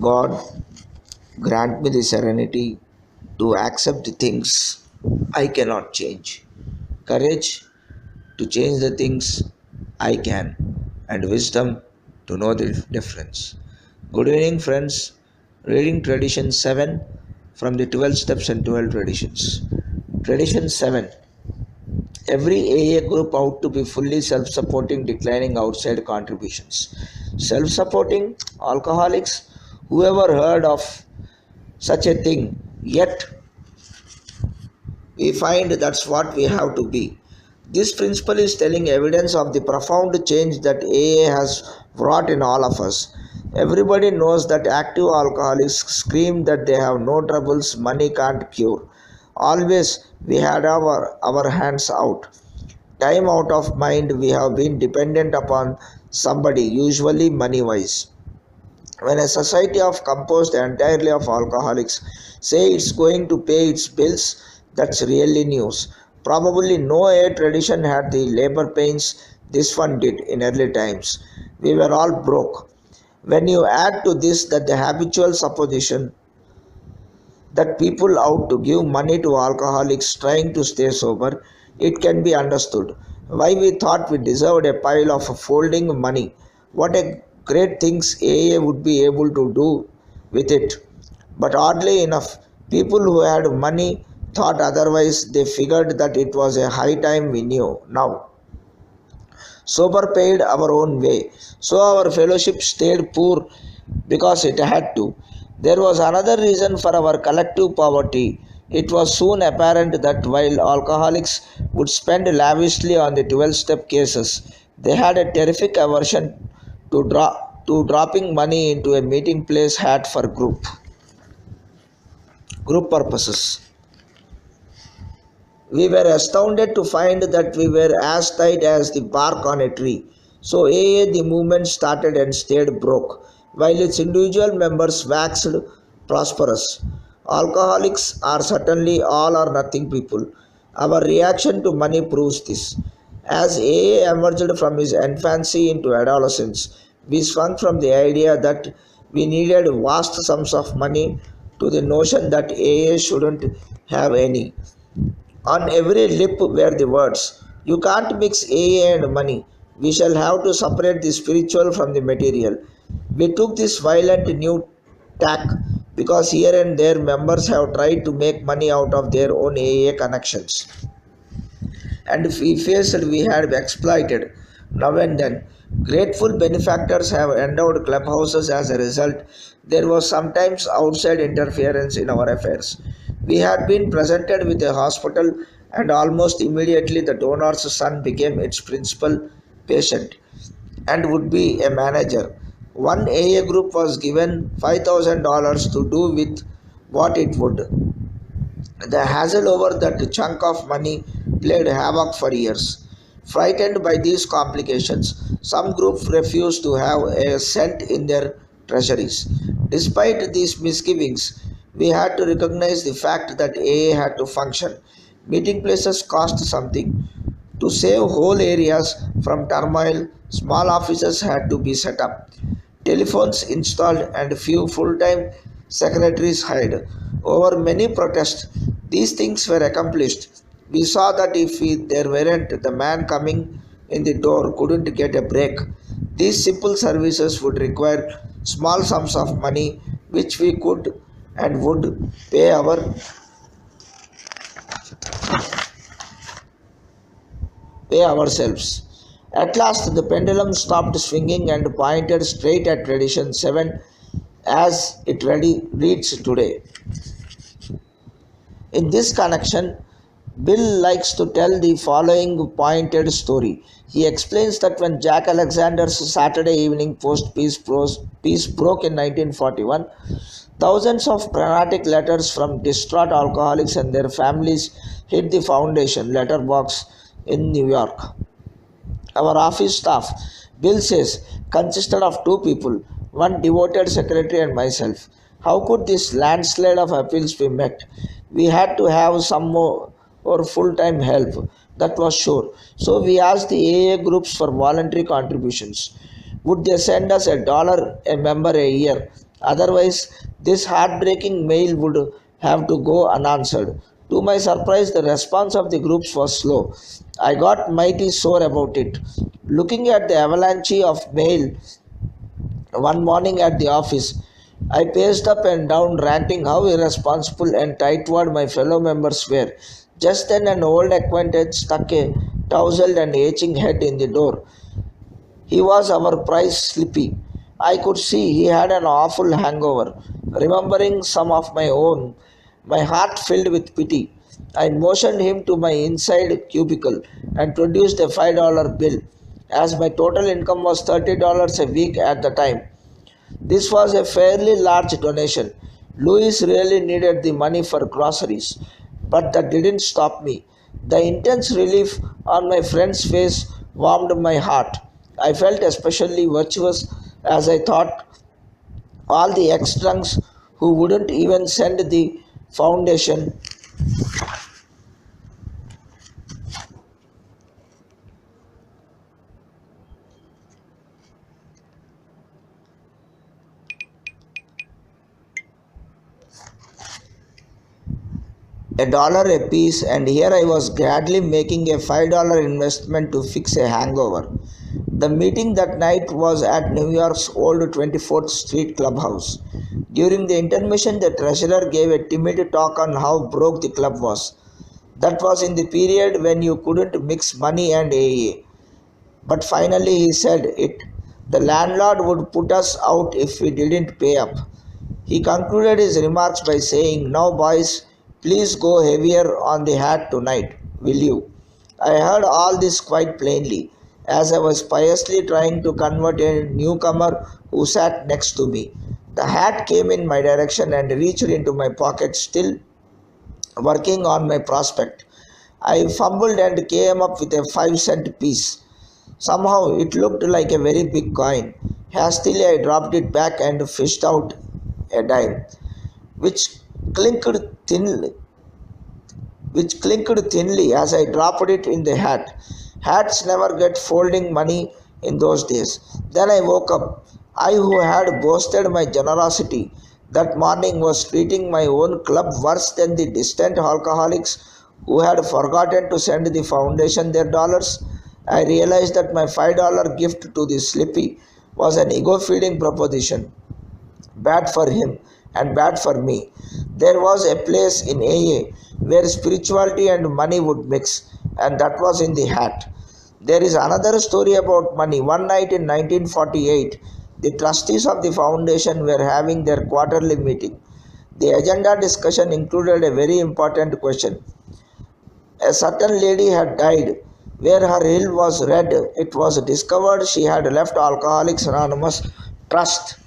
God, grant me the serenity to accept the things I cannot change, courage to change the things I can, and wisdom to know the difference. Good evening, friends. Reading Tradition 7 from the 12 Steps and 12 Traditions. Tradition 7. Every AA group ought to be fully self supporting, declining outside contributions. Self supporting alcoholics, whoever heard of such a thing? Yet we find that's what we have to be. This principle is telling evidence of the profound change that AA has wrought in all of us. Everybody knows that active alcoholics scream that they have no troubles money can't cure. Always we had our hands out. Time out of mind, we have been dependent upon somebody, usually money wise. When a society of composed entirely of alcoholics say it's going to pay its bills, that's really news. Probably no air tradition had the labor pains this one did in early times. We were all broke. When you add to this that the habitual supposition that people out to give money to alcoholics trying to stay sober, it can be understood why we thought we deserved a pile of folding money. What a great things AA would be able to do with it. But oddly enough, people who had money thought otherwise. They figured that it was a high time we knew. Now, sober paid our own way, so our fellowship stayed poor because it had to. There was another reason for our collective poverty. It was soon apparent that while alcoholics would spend lavishly on the 12 step cases, they had a terrific aversion to dropping money into a meeting place hat for group purposes. We were astounded to find that we were as tight as the bark on a tree. So AA the movement started and stayed broke, while its individual members waxed prosperous. Alcoholics are certainly all or nothing people. Our reaction to money proves this. As AA emerged from his infancy into adolescence, we swung from the idea that we needed vast sums of money to the notion that AA shouldn't have any. On every lip were the words, "You can't mix AA and money. We shall have to separate the spiritual from the material." We took this violent new tack because here and there members have tried to make money out of their own AA connections. And we faced we had exploited. Now and then, grateful benefactors have endowed clubhouses as a result. There was sometimes outside interference in our affairs. We had been presented with a hospital, and almost immediately the donor's son became its principal patient and would be a manager. One AA group was given $5,000 to do with what it would. The hassle over that chunk of money played havoc for years. Frightened by these complications, some groups refused to have a cent in their treasuries. Despite these misgivings, we had to recognize the fact that AA had to function. Meeting places cost something. To save whole areas from turmoil, small offices had to be set up, telephones installed, and few full time secretaries hired. Over many protests, these things were accomplished. We saw that if there weren't, the man coming in the door couldn't get a break. These simple services would require small sums of money which we could and would pay ourselves. At last, the pendulum stopped swinging and pointed straight at Tradition 7 as it reads today. In this connection, Bill likes to tell the following pointed story. He explains that when Jack Alexander's Saturday Evening Post piece broke in 1941, thousands of frantic letters from distraught alcoholics and their families hit the foundation letterbox in New York. Our office staff, Bill says, consisted of two people, one devoted secretary and myself. How could this landslide of appeals be met? We had to have some more or full-time help, that was sure. So we asked the AA groups for voluntary contributions. Would they send us $1 a member a year? Otherwise, this heartbreaking mail would have to go unanswered. To my surprise, the response of the groups was slow. I got mighty sore about it. Looking at the avalanche of mail one morning at the office, I paced up and down, ranting how irresponsible and tightwad my fellow members were. Just then, an old acquaintance stuck a tousled and aching head in the door. He was our prize Slippy. I could see he had an awful hangover. Remembering some of my own, my heart filled with pity. I motioned him to my inside cubicle and produced a $5 bill, as my total income was $30 a week at the time. This was a fairly large donation. Louis really needed the money for groceries, but that didn't stop me. The intense relief on my friend's face warmed my heart. I felt especially virtuous as I thought all the ex-drunks who wouldn't even send the foundation $1 apiece, and here I was gladly making a $5 investment to fix a hangover. The meeting that night was at New York's old 24th Street clubhouse. During the intermission, the treasurer gave a timid talk on how broke the club was. That was in the period when you couldn't mix money and AA. But finally, he said it. The landlord would put us out if we didn't pay up. He concluded his remarks by saying, "Now, boys, please go heavier on the hat tonight, will you?" I heard all this quite plainly, as I was piously trying to convert a newcomer who sat next to me. The hat came in my direction and reached into my pocket, still working on my prospect. I fumbled and came up with a 5-cent piece. Somehow it looked like a very big coin. Hastily I dropped it back and fished out a dime, which clinked thinly, which clinked thinly as I dropped it in the hat. Hats never get folding money in those days. Then I woke up. I, who had boasted my generosity that morning, was treating my own club worse than the distant alcoholics who had forgotten to send the foundation their dollars. I realized that my $5 gift to the Slippy was an ego feeding proposition, bad for him and bad for me. There was a place in AA where spirituality and money would mix, and that was in the hat. There is another story about money. One night in 1948, the trustees of the foundation were having their quarterly meeting. The agenda discussion included a very important question. A certain lady had died. Where her will was read, it was discovered she had left Alcoholics Anonymous Trust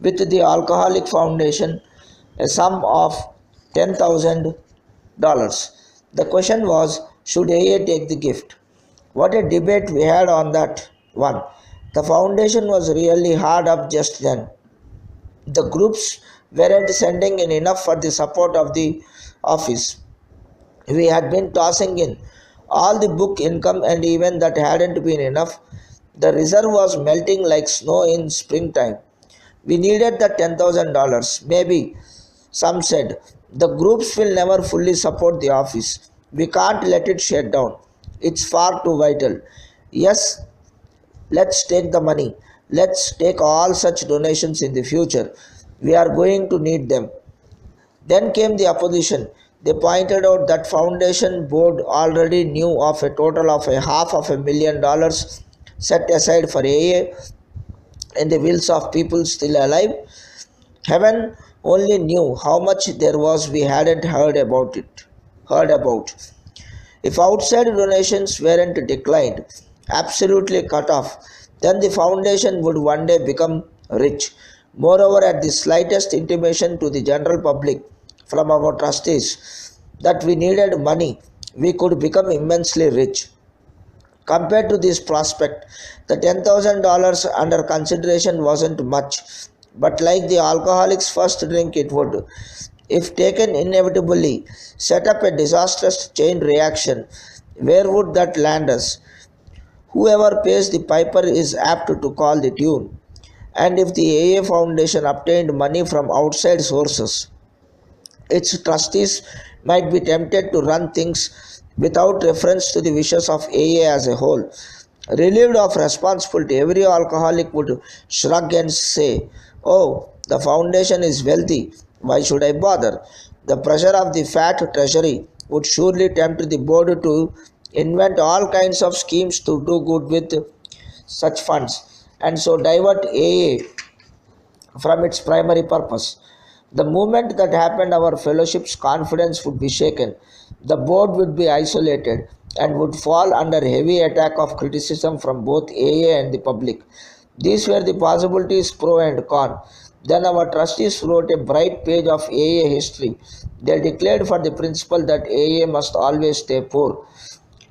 with the Alcoholic Foundation a sum of $10,000. The question was, should AA take the gift? What a debate we had on that one. The foundation was really hard up just then. The groups weren't sending in enough for the support of the office. We had been tossing in all the book income, and even that hadn't been enough. The reserve was melting like snow in springtime. We needed the $10,000. Maybe, some said, the groups will never fully support the office. We can't let it shut down. It's far too vital. Yes, let's take the money. Let's take all such donations in the future. We are going to need them. Then came the opposition. They pointed out that foundation board already knew of a total of a $500,000 set aside for AA in the wills of people still alive. Heaven only knew how much there was we hadn't heard about. If outside donations weren't declined, absolutely cut off, then the foundation would one day become rich. Moreover, at the slightest intimation to the general public from our trustees that we needed money, we could become immensely rich. Compared to this prospect, the $10,000 under consideration wasn't much, but like the alcoholic's first drink, it would, if taken inevitably, set up a disastrous chain reaction. Where would that land us? Whoever pays the piper is apt to call the tune. And if the AA Foundation obtained money from outside sources, its trustees might be tempted to run things without reference to the wishes of AA as a whole. Relieved of responsibility, every alcoholic would shrug and say, "Oh, the foundation is wealthy, why should I bother?" The pressure of the fat treasury would surely tempt the board to invent all kinds of schemes to do good with such funds and so divert AA from its primary purpose. The moment that happened, our fellowship's confidence would be shaken. The board would be isolated and would fall under heavy attack of criticism from both AA and the public. These were the possibilities pro and con. Then our trustees wrote a bright page of AA history. They declared for the principle that AA must always stay poor.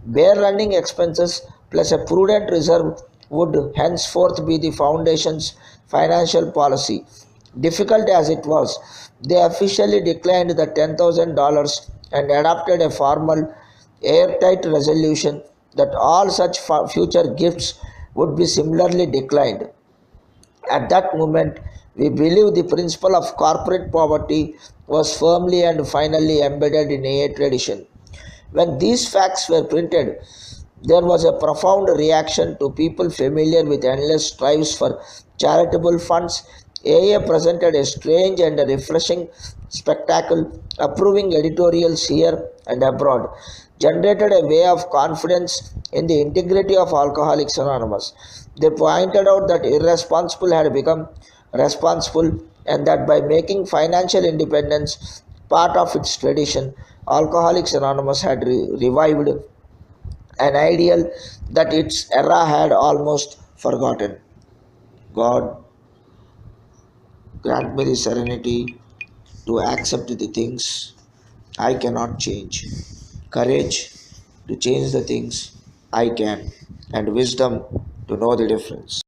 Bare running expenses plus a prudent reserve would henceforth be the foundation's financial policy. Difficult as it was, they officially declined the $10,000 and adopted a formal, airtight resolution that all such future gifts would be similarly declined. At that moment, we believe the principle of corporate poverty was firmly and finally embedded in a tradition. When these facts were printed, there was a profound reaction to people familiar with endless strives for charitable funds. AA presented a strange and refreshing spectacle, approving editorials here and abroad, generated a way of confidence in the integrity of Alcoholics Anonymous. They pointed out that irresponsible had become responsible and that by making financial independence part of its tradition, Alcoholics Anonymous had revived an ideal that its era had almost forgotten. God grant me the serenity to accept the things I cannot change, courage to change the things I can, and wisdom to know the difference.